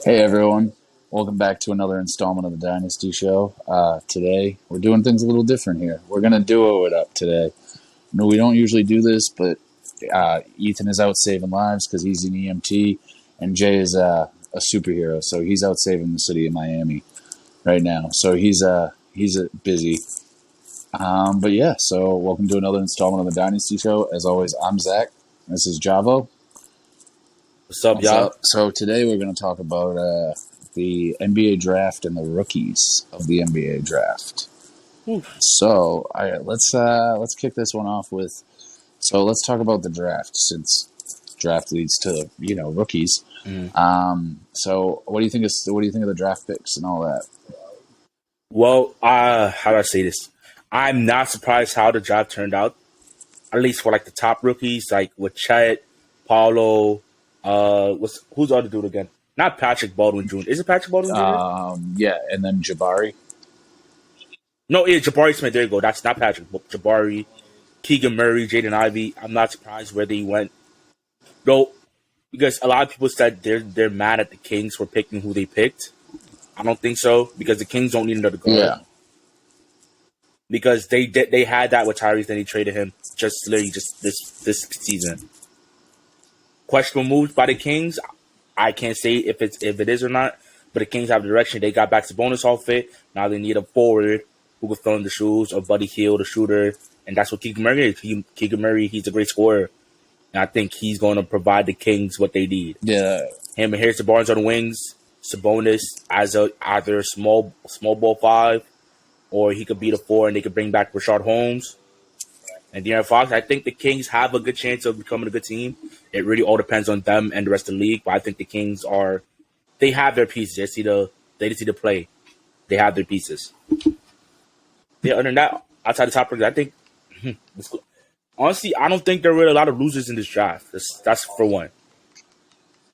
Hey everyone, welcome back to another installment of the Dynasty Show. Today we're doing things a little different here. We're gonna duo it up today. No, we don't usually do this, but Ethan is out saving lives because he's an EMT, and Jay is a superhero, so he's out saving the city of Miami right now. So he's busy. But yeah, so welcome to another installment of the Dynasty Show. As always, I'm Zach. This is Javo. What's up, What's y'all? up? So today we're going to talk about the NBA draft and the rookies of the NBA draft. Ooh. So let's kick this one off with. So let's talk about the draft since draft leads to rookies. So what do you think of the draft picks and all that? Well, how do I say this? I'm not surprised how the draft turned out. At least for like the top rookies, like with Chet, Paulo, who's the other dude again? Not Patrick Baldwin Jr. Is it Patrick Baldwin Jr.? Yeah, and then Jabari. No, yeah, Jabari Smith. There you go. That's not Patrick. But Jabari, Keegan Murray, Jaden Ivey. I'm not surprised where they went. Though, because a lot of people said they're mad at the Kings for picking who they picked. I don't think so because the Kings don't need another guard. Yeah. Because they had that with Tyrese, then they traded him literally this season. Questionable moves by the Kings. I can't say if it is or not, but the Kings have direction. They got back to bonus all fit. Now they need a forward who can fill in the shoes, or Buddy Hield, a shooter, and that's what Keegan Murray is. Keegan Murray, he's a great scorer, and I think he's going to provide the Kings what they need. Yeah. Him and Harrison Barnes on the wings, Sabonis as either a small ball five, or he could be the four, and they could bring back Rashard Holmes. And De'Aaron Fox, I think the Kings have a good chance of becoming a good team. It really all depends on them and the rest of the league. But I think the Kings they have their pieces. They just need to play. They have their pieces. Yeah, other than that, outside the top rookies, I think, honestly, I don't think there were a lot of losers in this draft. That's for one.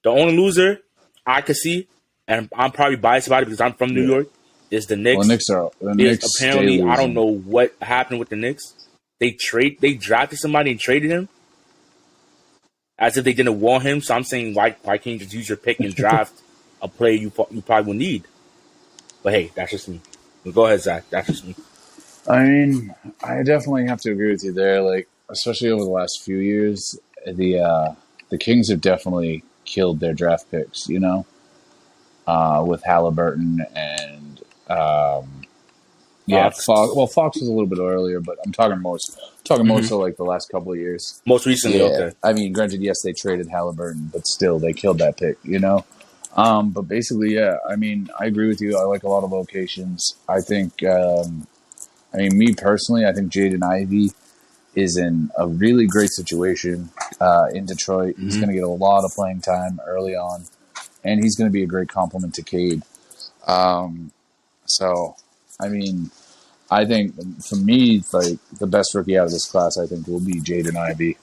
The only loser I could see, and I'm probably biased about it because I'm from New York, is the Knicks. Well, the Knicks apparently, I don't know what happened with the Knicks. They drafted somebody and traded him as if they didn't want him. So I'm saying, why can't you just use your pick and draft a player you probably will need? But hey, that's just me. But go ahead, Zach. That's just me. I mean, I definitely have to agree with you there. Like, especially over the last few years, the Kings have definitely killed their draft picks. With Halliburton and Fox. Well, Fox was a little bit earlier, but I'm talking more so like the last couple of years. Most recently, okay. I mean, granted, yes, they traded Halliburton, but still, they killed that pick. But basically, yeah. I mean, I agree with you. I like a lot of locations. I think. Me personally, I think Jaden Ivey is in a really great situation in Detroit. He's going to get a lot of playing time early on, and he's going to be a great complement to Cade. I think for me, like the best rookie out of this class, I think will be Jaden Ivey.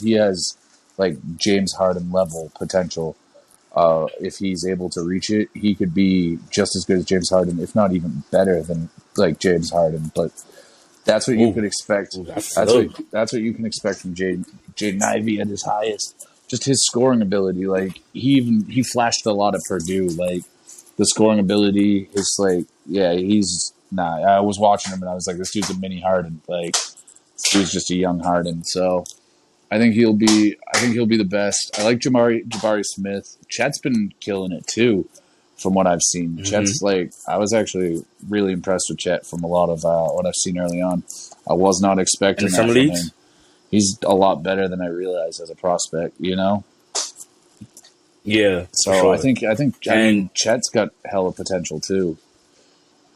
He has like James Harden level potential. If he's able to reach it, he could be just as good as James Harden, if not even better than like James Harden. But that's what you could expect. That's what you can expect from Jaden Ivey at his highest. Just his scoring ability. Like he flashed a lot at Purdue. Like the scoring ability is like, yeah, I was watching him and I was like, this dude's a mini Harden. Like he was just a young Harden. So I think he'll be the best. I like Jabari Smith. Chet's been killing it too, from what I've seen. Chet's I was actually really impressed with Chet from a lot of what I've seen early on. I was not expecting that from him. He's a lot better than I realized as a prospect. Yeah. So sure. I think Chet's got hella potential too.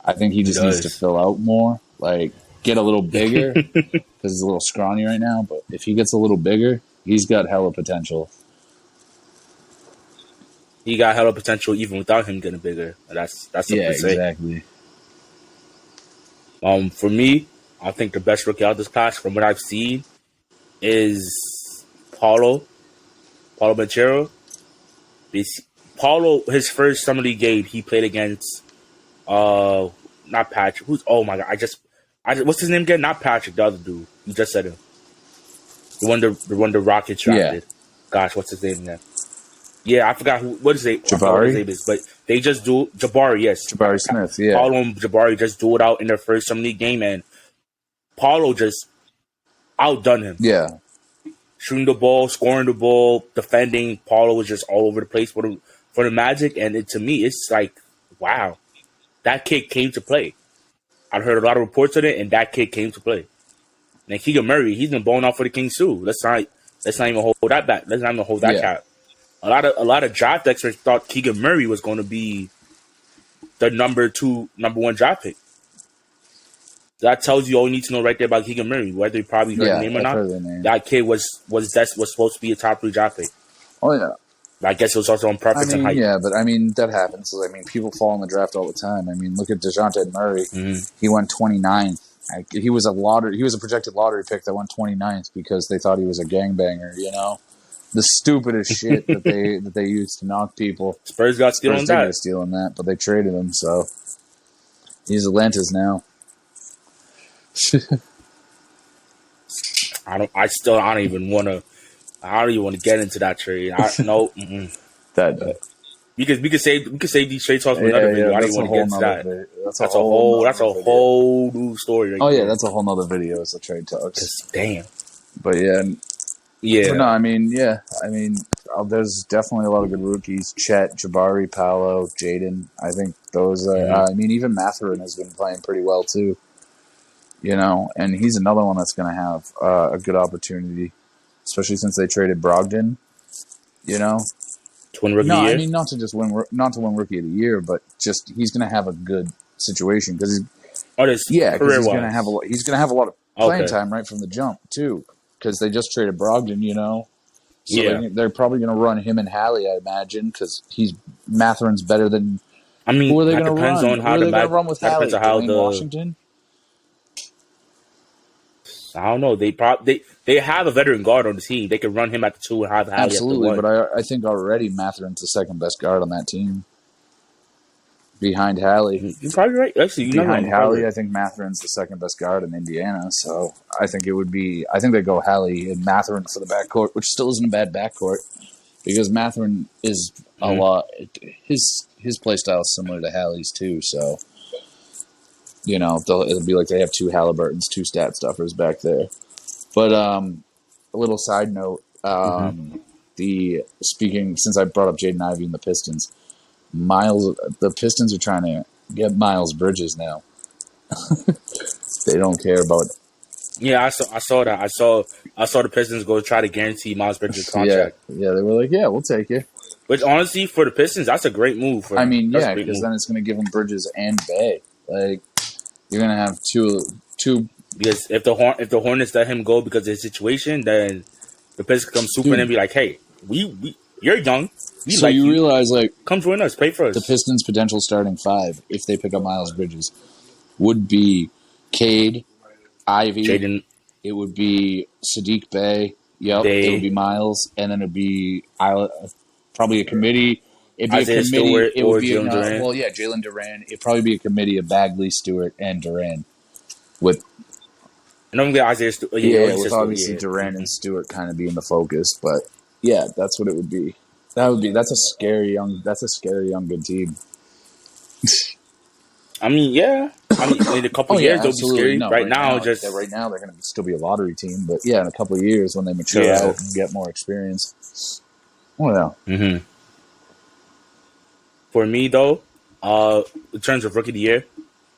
I think he just needs to fill out more, like get a little bigger because he's a little scrawny right now. But if he gets a little bigger, he's got hella potential. He got hella potential even without him getting bigger. That's something to say. Exactly. For me, I think the best rookie out of this class, from what I've seen, is Paulo Banchero. Paulo, his first summer league game, he played against not Patrick. Oh my god, I what's his name again? Not Patrick, the other dude. You just said him. The one the Rockets drafted. Yeah. Gosh, what's his name again? Yeah, I forgot who. What is it? I forgot what his Jabari, name is, but they just do Jabari. Yes, Jabari Smith. Yeah, Paulo and Jabari just do it out in their first summer league game, and Paulo just outdone him, yeah, shooting the ball, scoring the ball, defending. Paulo was just all over the place for the Magic, and to me, it's like, wow, that kid came to play. I heard a lot of reports on it, and that kid came to play. And Keegan Murray, he's been blown out for the Kings too. Let's not even hold that back. Let's not even hold that yeah, cap. A lot of draft experts thought Keegan Murray was going to be the number one draft pick. That tells you all you need to know right there about Keegan Murray. Whether you probably heard the yeah. name or I've not, heard the name. that kid was supposed to be a top 3 draft pick. Oh yeah. But I guess it was also on I preference and mean, height. yeah, but I mean that happens. I mean, people fall in the draft all the time. I mean, look at DeJounte Murray. Mm-hmm. He went 29th. He was a projected lottery pick that went 29th because they thought he was a gangbanger. You know, the stupidest shit that they used to knock people. Spurs got Spurs stealing did that. get stealing that, but they traded him, so he's Atlanta's now. I don't even want to get into that trade. No. That We could save these trade talks for another video. I don't even want to get into that. That's a whole new story right Oh yeah, there. that's a whole nother video. It's the trade talks. Damn. But yeah, Yeah. but no, I mean, yeah, I mean, there's definitely a lot of good rookies. Chet, Jabari, Paolo, Jaden. I think those. I mean, even Mathurin has been playing pretty well too. You know, and he's another one that's going to have a good opportunity, especially since they traded Brogdon. You know, To win rookie no, of the I year? mean not to win Rookie of the Year, but just he's going to have a good situation because This because career he's going to wise. have he's going to have a lot of playing Okay. time right from the jump too, because they just traded Brogdon, you know, so Yeah. they're probably going to run him and Hallie, I imagine, because Matherin's better than. I mean, Who are they that going to depends run? on Who how are they going to run with that depends Hallie? on how Dwayne Washington? I don't know. They have a veteran guard on the team. They can run him at the 2 and have Hallie at the Absolutely, 1. but I think already Matherin's the second best guard on that team, behind Hallie. You're probably right. Actually, you're not Behind wrong. Probably Hallie, I right. think Matherin's the second best guard in Indiana. So I think they go Hallie and Matherin for the backcourt, which still isn't a bad backcourt because Matherin is a lot. His play style is similar to Hallie's too. So you know it'll be like they have 2 Halliburtons, 2 stat stuffers back there. But a little side note. Since I brought up Jaden Ivey and the Pistons, the Pistons are trying to get Miles Bridges now. They don't care about. Yeah, I saw that. I saw the Pistons go try to guarantee Miles Bridges' Yeah, contract. they were like, yeah, we'll take you. Which honestly, for the Pistons, that's a great move. For I them. mean, That's a yeah, great because move. then it's going to give them Bridges and Bay. Like you're going to have two. Because if the Hornets let him go because of his situation, then the Pistons come super Dude. and be like, "Hey, you're young. We So like you you. realize, like, Come join us. Play for us." the Pistons' potential starting 5, if they pick up Miles Bridges, would be Cade, Ivy. Jaden, It would be Sadiq Bey. Yep, it would be Miles, and then it'd be probably a committee. It'd be Isaiah a committee. Stewart It or would be Jalen Durant. Jalen Duran. It'd probably be a committee of Bagley, Stewart, and Duran. With And I'm gonna get Isaiah Stewart. with obviously Duran and Stewart kind of being the focus, but yeah, that's what it would be. That's a scary young good team. I mean, yeah. I mean, in a couple of years, they'll be scary. No, right now, they're going to still be a lottery team, but yeah, in a couple of years when they mature out and get more experience. Oh yeah. Mm-hmm. For me, though, in terms of rookie of the year,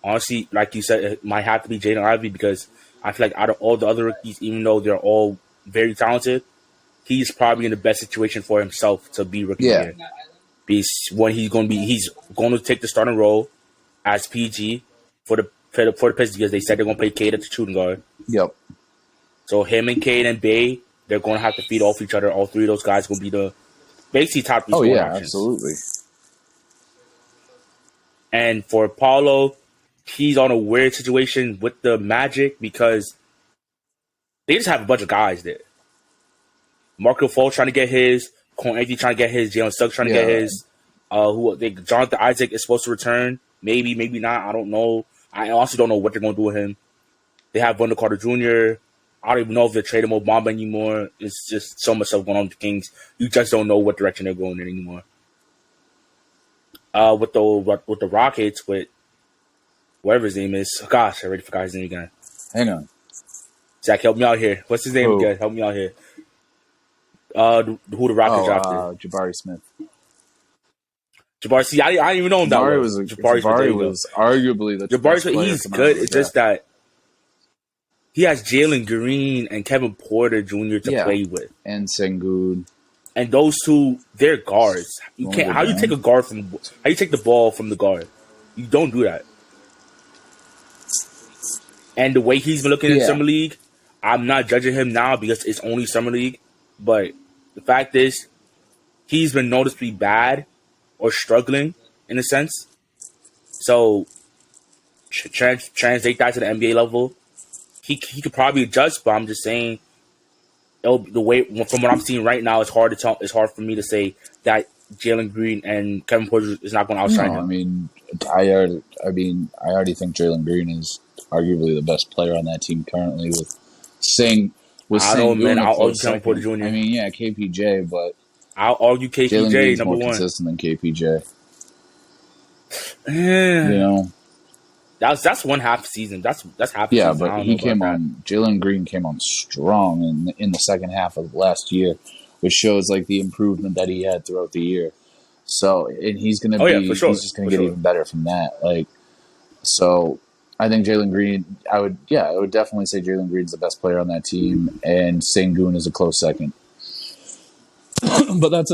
honestly, like you said, it might have to be Jaden Ivey because I feel like out of all the other rookies, even though they're all very talented, he's probably in the best situation for himself to be rookie of the year. Because when he's going to take the starting role as PG for the Pistons because they said they're going to play Cade at the shooting guard. Yep. So him and Cade and Bay, they're going to have to feed off each other. All 3 of those guys will be the basically top 3 scoring options. Absolutely. And for Paulo, he's on a weird situation with the Magic because they just have a bunch of guys there. Marco Fultz trying to get his, Cole Anthony trying to get his, Jalen Suggs trying to get his. Jonathan Isaac is supposed to return. Maybe, maybe not. I don't know. I also don't know what they're going to do with him. They have Wendell Carter Jr. I don't even know if they're trading Obama anymore. It's just so much stuff going on with the Kings. You just don't know what direction they're going in anymore. With the Rockets, with whatever his name is. Gosh, I already forgot his name again. Hang on. Zach, help me out here. What's his name Who? again? Help me out here. Who the Rockets drafted? Jabari Smith. Jabari. See, I didn't even know him that well. Jabari was arguably the best player. He's good. It's just that he has Jalen Green and Kevin Porter Jr. to play with, and Sengun. And those two, they're guards. You can't. How you take the ball from the guard? You don't do that. And the way he's been looking in Summer League, I'm not judging him now because it's only Summer League. But the fact is, he's been noticeably bad or struggling in a sense. So translate that to the NBA level. He could probably adjust, but I'm just saying, the way from what I'm seeing right now, it's hard to tell. It's hard for me to say that Jalen Green and Kevin Porter is not going to outshine him. I already think Jalen Green is arguably the best player on that team currently. I don't know, man. I'll argue Kevin Porter Jr. KPJ, but I'll argue KPJ number more one. Consistent than KPJ. You know. That's one half season. That's half. Yeah, season. but he came on. Jalen Green came on strong in the second half of last year, which shows like the improvement that he had throughout the year. So, and he's going to be. For sure. He's just going to get even better from that. Like, so I think Jalen Green. I would definitely say Jalen Green's the best player on that team, and Sengun is a close second. But that's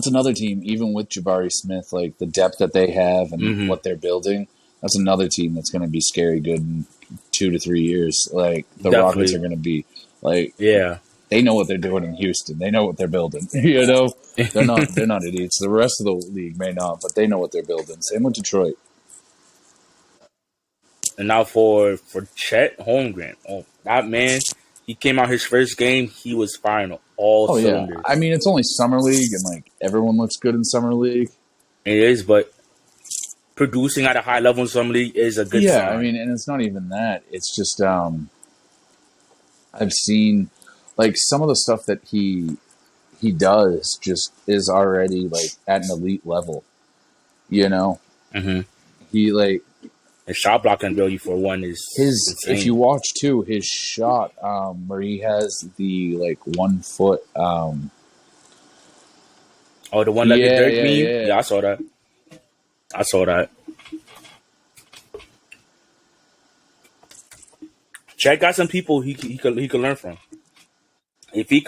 another team. Even with Jabari Smith, like the depth that they have and what they're building. That's another team that's going to be scary good in 2 to 3 years. Like the Rockets are going to be like, they know what they're doing in Houston. They know what they're building. You know, they're not idiots. The rest of the league may not, but they know what they're building. Same with Detroit. And now for Chet Holmgren, that man, he came out his first game. He was firing all cylinders. I mean, it's only summer league, and like everyone looks good in summer league. It is, but producing at a high level in Summer League is a good sign. I mean, and it's not even that. It's just I've seen like some of the stuff that he does just is already like at an elite level. You know, he like his shot blocking ability for one is insane. If you watch too, his shot where he has the like 1 foot. The one-legged Dirk meme. Yeah, I saw that. Chet got some people he could learn from. If he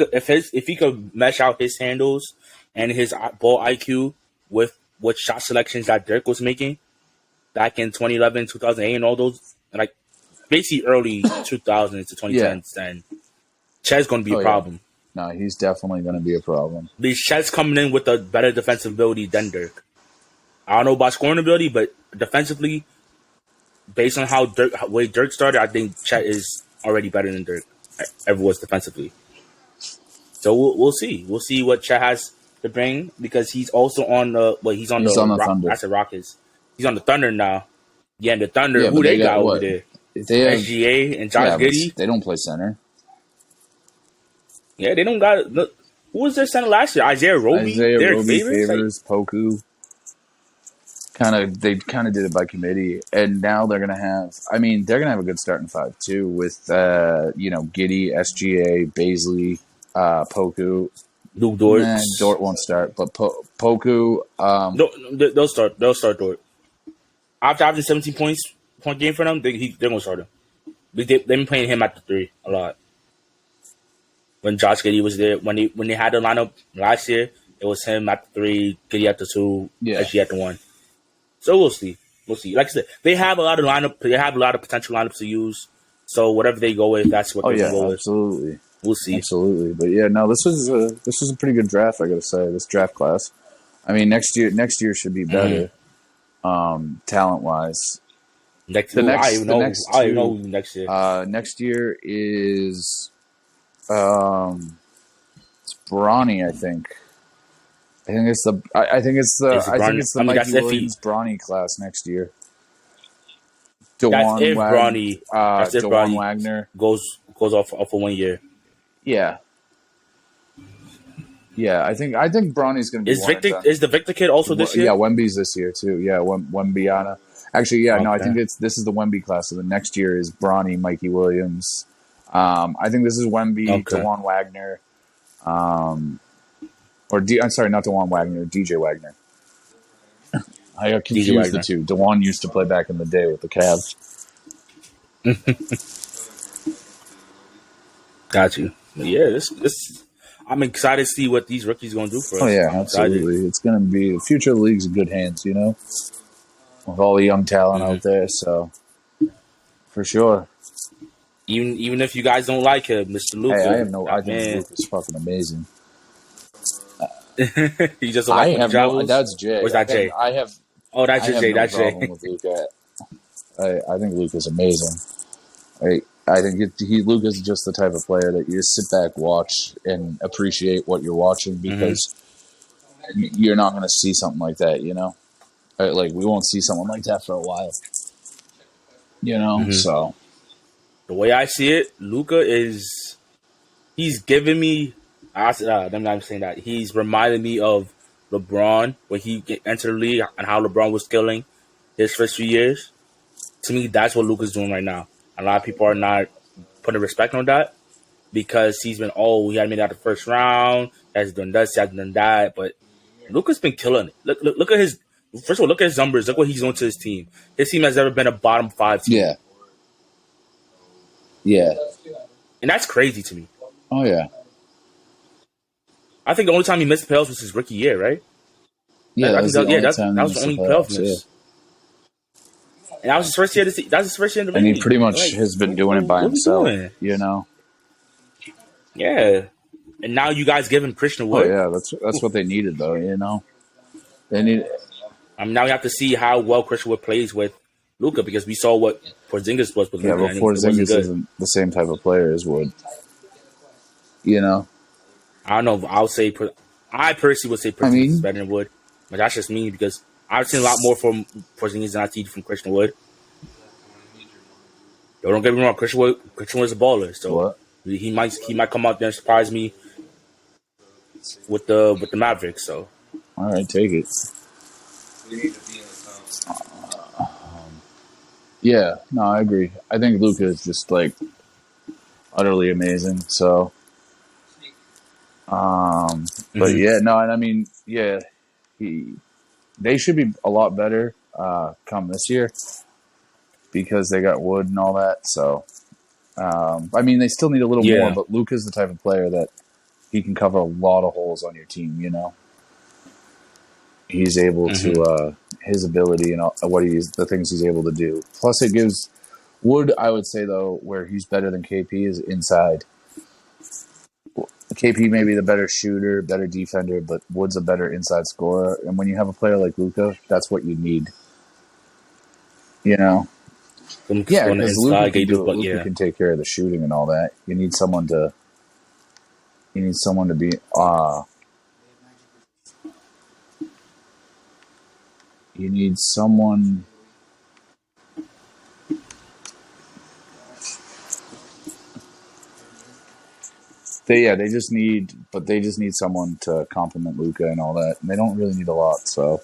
could mesh out his handles and his ball IQ with what shot selections that Dirk was making back in 2011, 2008, and all those, like basically early 2000s to 2010s, then Chet's going to be a problem. No, he's definitely going to be a problem. Because Chet's coming in with a better defensive ability than Dirk. I don't know about scoring ability, but defensively, based on how way Dirk started, I think Chet is already better than Dirk ever was defensively. So we'll see. We'll see what Chet has to bring because he's also on the Thunder. That's the Rockets. He's on the Thunder now. Yeah, and the Thunder. Who they got over there? They have SGA and Josh Giddey. They don't play center. Yeah, they don't got. Who was their center last year? Isaiah Roby, Favors, Poku. They kind of did it by committee, and now they're gonna have. I mean, they're gonna have a good starting five too with Giddey, SGA, Baisley, Poku. Luke Dort. Dort won't start, but Poku. They'll start. They'll start Dort. After having 17 point game for them, they're gonna start him. They've been playing him at the 3 a lot. When Josh Giddey was there, when they had the lineup last year, it was him at the 3, Giddey at the 2, SGA at the 1. So we'll see. Like I said, they have a lot of lineup. They have a lot of potential lineups to use. So whatever they go with, that's what they're going to go with. Absolutely. We'll see. Absolutely. But yeah, no, this was a pretty good draft. I got to say, this draft class. I mean, next year should be better, talent wise. I don't even know next year. Next year is it's Bronny, I think. I think it's the Mikey Williams Bronny class next year. That's if Bronny Wagner goes goes off for 1 year. Yeah, yeah. I think Bronny's going to be Is one and Victor done. is the Victor kid also this Yeah, year? Wemby's this year too. Yeah, Wembyana. Actually, yeah, no, I Okay. think this is the Wemby class. So the next year is Bronny, Mikey Williams. I think this is Wemby, Okay. DeJuan Wagner, I'm sorry, not DeJuan Wagner, DJ Wagner. I got DJ confused the Wagner. two. DeJuan used to play back in the day with the Cavs. Got you. Yeah, this I'm excited to see what these rookies gonna do for Oh us. yeah, I'm excited. absolutely. It's going to be the future of the league's in good hands, with all the young talent Hmm. out there. So for sure. Even if you guys don't like him, Mr. Hey, I Luca, have no. I that think man, Luke is fucking amazing. he just don't I like when he have no. travels. That's Or Jay. is that Jay? Oh, that's I just have Jay. no That's problem Jay. with Luca. I think Luke is amazing. I think Luke is just the type of player that you just sit back, watch, and appreciate what you're watching Hmm. because you're not going to see something like that. Like we won't see someone like that for a while. Hmm. So The way I see it, Luca is he's giving me. I'm not saying that he's reminding me of LeBron when he entered the league and how LeBron was killing his first few years. To me, that's what Luca's doing right now. A lot of people are not putting respect on that because he's been he had made it out the first round, he has done this, he has done that, but Luca's been killing it. Look at his first of all, look at his numbers. Look what he's doing to his team. His team has never been a bottom 5 team, yeah, yeah, and that's crazy to me. oh yeah, I think the only time he missed the playoffs was his rookie year, right? yeah. I That think was the only that time they was the missed the only playoff playoffs. Yeah, miss, and that was his first year. That was his first year in the and he league. pretty much Like, has been doing it by what are we himself. doing? Yeah, and now you guys give him Christian Oh Wood. yeah, that's what they needed though. They need. I mean, now we have to see how well Christian Wood plays with Luca because we saw what Porzingis was with Yeah, Luca, but and it wasn't Porzingis good. isn't the same type of player as Wood. You know, I don't know. I personally would say I Porzingis is mean, better than Wood, but that's just me because I've seen a lot more from Porzingis than I've seen from Christian Wood. Yo, don't get me wrong, Christian Wood is a baller, so what? he might come out there and surprise me with the Mavericks. So All right, take it. Yeah, no, I agree. I think Luca is just like utterly amazing. So, but mm-hmm. yeah, no, and I mean, yeah, they should be a lot better come this year because they got Wood and all that. So, I mean, they still need a little more, Yeah, but Luca's the type of player that he can cover a lot of holes on your team. He's able mm-hmm. to his ability and the things he's able to do. Plus, it gives Wood. I would say though, where he's better than KP is inside. KP may be the better shooter, better defender, but Wood's a better inside scorer. And when you have a player like Luka, that's what you need. You know, Them yeah, on the because Luka inside, can they do, do it. but Luka yeah, can take care of the shooting and all that. You need someone to. You need someone to be. You need someone. They just need someone to complement Luka and all that, and they don't really need a lot. So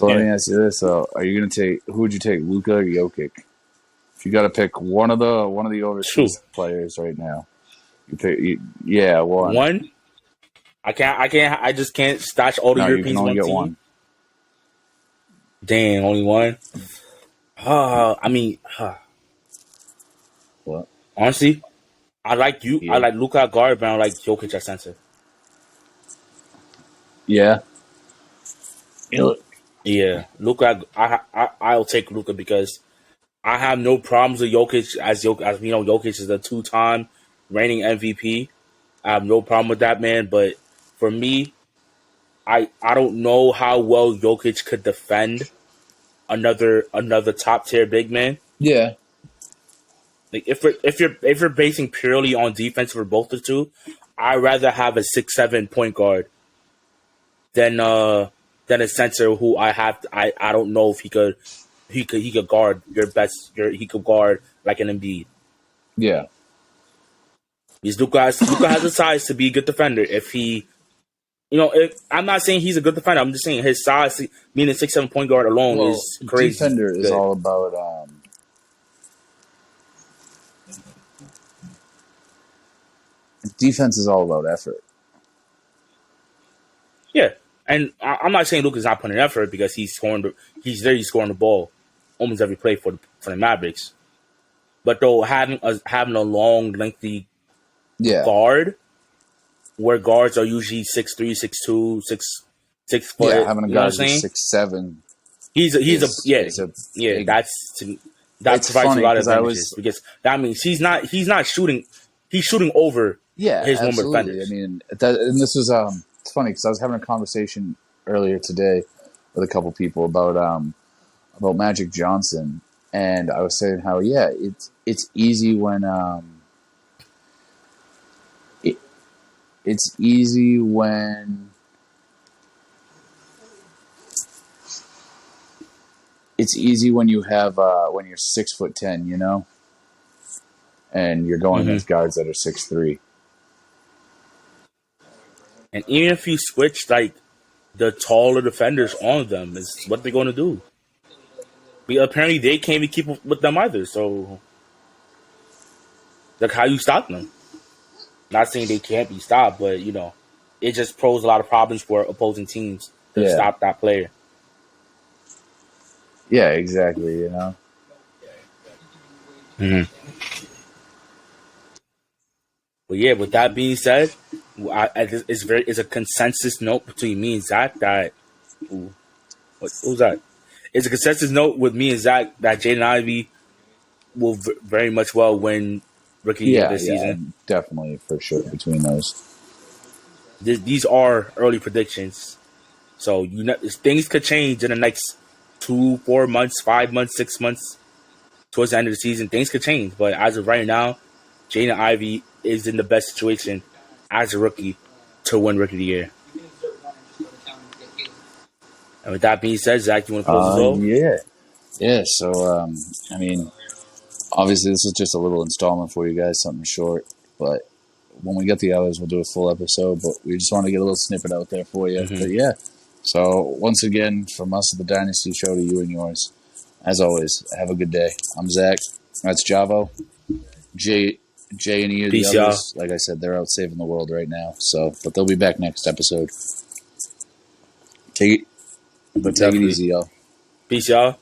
let yeah. me ask you this: are you going to take who would you take, Luka or Jokic? If you got to pick one of the True. overseas players right now, yeah, one. One, I just can't stash all the No, you can Europeans on only one get team. one. Dang, only one. I mean, What? honestly, I like you. I Yeah, like Luka at guard, but I don't like Jokic at center. yeah. You know, Yeah, Luka. I'll take Luka because I have no problems with Jokic as we know. Jokic is a 2-time reigning MVP. I have no problem with that man. But for me, I don't know how well Jokic could defend another top tier big man. yeah, Like if you're basing purely on defense for both the two, I'd rather have a 6'7" point guard than a center who I don't know if he could guard your best he could guard like an Embiid. Yeah. Because Luka has the size to be a good defender. If he, I'm not saying he's a good defender. I'm just saying his size, being a 6'7" point guard alone, Well, is crazy defender is good. all about defense is all about effort. Yeah, and I'm not saying Luka's not putting effort because he's scoring the ball almost every play for the Mavericks. But though having a long, lengthy Yeah. guard, where guards are usually 6'3", 6'2", 6 foot. Yeah, having a You know what guy I'm who's saying? 6'7" He's a yeah, is a yeah. big. That It's provides you a funny lot of because I advantages was. because that means he's not shooting. He's shooting over Yeah, his normal absolutely. I defenders. mean, and this was it's funny because I was having a conversation earlier today with a couple people about Magic Johnson, and I was saying how it's easy when it, it's easy when it's easy when you have when you're 6'10", and you're going Hmm. against guards that are 6'3". And even if you switch like the taller defenders on them, is what they're going to do. Apparently, they can't even keep up with them either. So, like, how you stop them? Not saying they can't be stopped, but it just poses a lot of problems for opposing teams to Yeah, stop that player. yeah, exactly. Hmm. But yeah, with that being said, it's a consensus note between me and Zach that who's that? It's a consensus note with me and Zach that Jaden Ivey will very much well win Rookie of the Year Yeah, this yeah, season. definitely for sure between those. These are early predictions, so things could change in the next 2, 4 months, 5 months, 6 months towards the end of the season. Things could change, but as of right now, Jaden Ivey is in the best situation as a rookie to win Rookie of the Year. And with that being said, Zach, you want to close this off? Yeah, yeah. So, I mean, obviously, this is just a little installment for you guys, something short. But when we get the others, we'll do a full episode. But we just want to get a little snippet out there for you. Mm-hmm. But yeah, so once again, from us at the Dynasty Show to you and yours, as always, have a good day. I'm Zach. That's Javo. Jay, and E are the Peace, y'all. others. Like I said, they're out saving the world right now. So, but they'll be back next episode. Take it But Take it definitely. easy, y'all. Peace, y'all.